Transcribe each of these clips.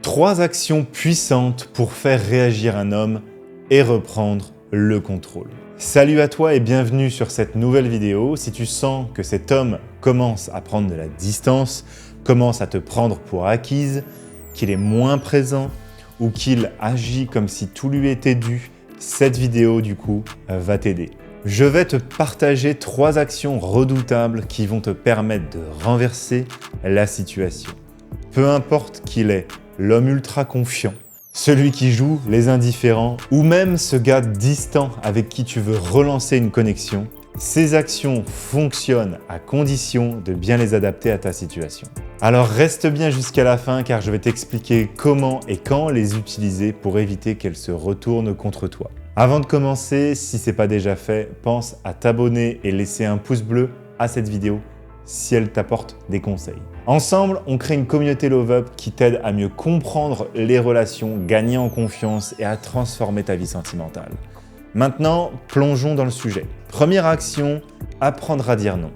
3 actions puissantes pour faire réagir un homme et reprendre le contrôle. Salut à toi et bienvenue sur cette nouvelle vidéo. Si tu sens que cet homme commence à prendre de la distance, commence à te prendre pour acquise, qu'il est moins présent ou qu'il agit comme si tout lui était dû, cette vidéo du coup va t'aider. Je vais te partager 3 actions redoutables qui vont te permettre de renverser la situation. Peu importe qu'il est l'homme ultra confiant, celui qui joue les indifférents ou même ce gars distant avec qui tu veux relancer une connexion, ces actions fonctionnent à condition de bien les adapter à ta situation. Alors reste bien jusqu'à la fin car je vais t'expliquer comment et quand les utiliser pour éviter qu'elles se retournent contre toi. Avant de commencer, si ce n'est pas déjà fait, pense à t'abonner et laisser un pouce bleu à cette vidéo si elle t'apporte des conseils. Ensemble, on crée une communauté Love Up qui t'aide à mieux comprendre les relations, gagner en confiance et à transformer ta vie sentimentale. Maintenant, plongeons dans le sujet. Première action, apprendre à dire non.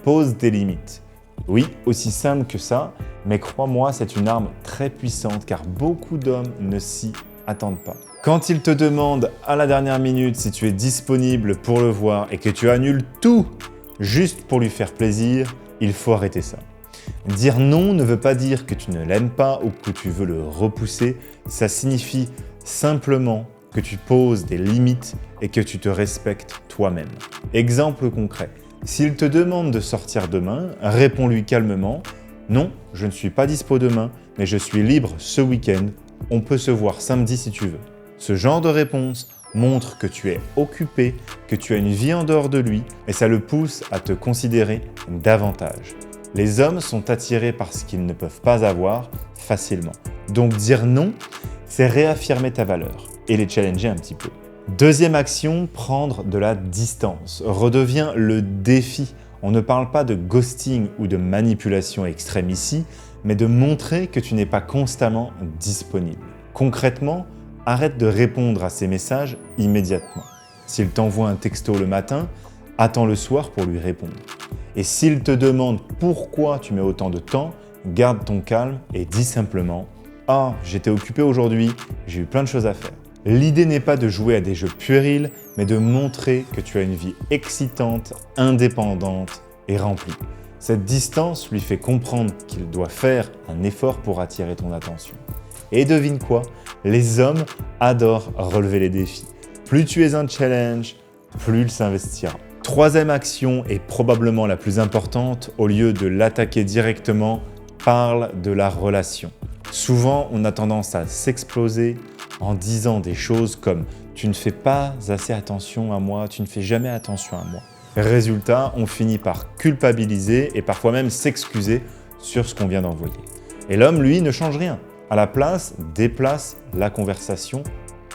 Pose des limites. Oui, aussi simple que ça, mais crois-moi, c'est une arme très puissante car beaucoup d'hommes ne s'y attendent pas. Quand ils te demandent à la dernière minute si tu es disponible pour le voir et que tu annules tout juste pour lui faire plaisir, il faut arrêter ça. Dire non ne veut pas dire que tu ne l'aimes pas ou que tu veux le repousser, ça signifie simplement que tu poses des limites et que tu te respectes toi-même. Exemple concret, s'il te demande de sortir demain, réponds-lui calmement « Non, je ne suis pas dispo demain, mais je suis libre ce week-end, on peut se voir samedi si tu veux. » Ce genre de réponse montre que tu es occupé, que tu as une vie en dehors de lui et ça le pousse à te considérer davantage. Les hommes sont attirés par ce qu'ils ne peuvent pas avoir facilement. Donc dire non, c'est réaffirmer ta valeur et les challenger un petit peu. Deuxième action, prendre de la distance. Redevient le défi. On ne parle pas de ghosting ou de manipulation extrême ici, mais de montrer que tu n'es pas constamment disponible. Concrètement, arrête de répondre à ses messages immédiatement. S'il t'envoie un texto le matin, attends le soir pour lui répondre. Et s'il te demande pourquoi tu mets autant de temps, garde ton calme et dis simplement « Ah, j'étais occupé aujourd'hui, j'ai eu plein de choses à faire ». L'idée n'est pas de jouer à des jeux puérils, mais de montrer que tu as une vie excitante, indépendante et remplie. Cette distance lui fait comprendre qu'il doit faire un effort pour attirer ton attention. Et devine quoi? Les hommes adorent relever les défis. Plus tu es un challenge, plus il s'investira. Troisième action et probablement la plus importante, au lieu de l'attaquer directement, parle de la relation. Souvent, on a tendance à s'exploser en disant des choses comme « tu ne fais pas assez attention à moi, tu ne fais jamais attention à moi ». Résultat, on finit par culpabiliser et parfois même s'excuser sur ce qu'on vient d'envoyer. Et l'homme, lui, ne change rien. À la place, déplace la conversation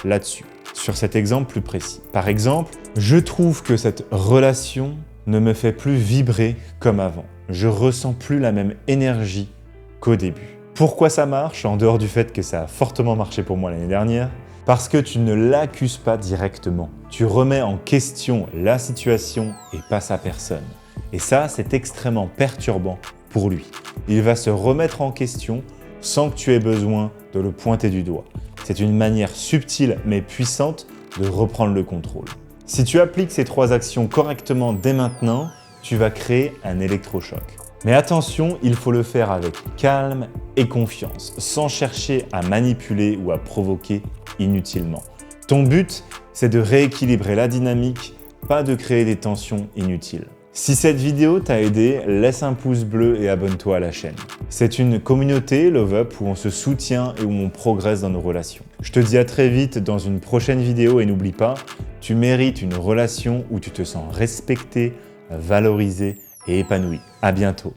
là-dessus, sur cet exemple plus précis. Par exemple, je trouve que cette relation ne me fait plus vibrer comme avant. Je ressens plus la même énergie qu'au début. Pourquoi ça marche, en dehors du fait que ça a fortement marché pour moi l'année dernière? Parce que tu ne l'accuses pas directement. Tu remets en question la situation et pas sa personne. Et ça, c'est extrêmement perturbant pour lui. Il va se remettre en question sans que tu aies besoin de le pointer du doigt. C'est une manière subtile mais puissante de reprendre le contrôle. Si tu appliques ces 3 actions correctement dès maintenant, tu vas créer un électrochoc. Mais attention, il faut le faire avec calme et confiance, sans chercher à manipuler ou à provoquer inutilement. Ton but, c'est de rééquilibrer la dynamique, pas de créer des tensions inutiles. Si cette vidéo t'a aidé, laisse un pouce bleu et abonne-toi à la chaîne. C'est une communauté Love Up où on se soutient et où on progresse dans nos relations. Je te dis à très vite dans une prochaine vidéo et n'oublie pas, tu mérites une relation où tu te sens respecté, valorisé et épanoui. À bientôt.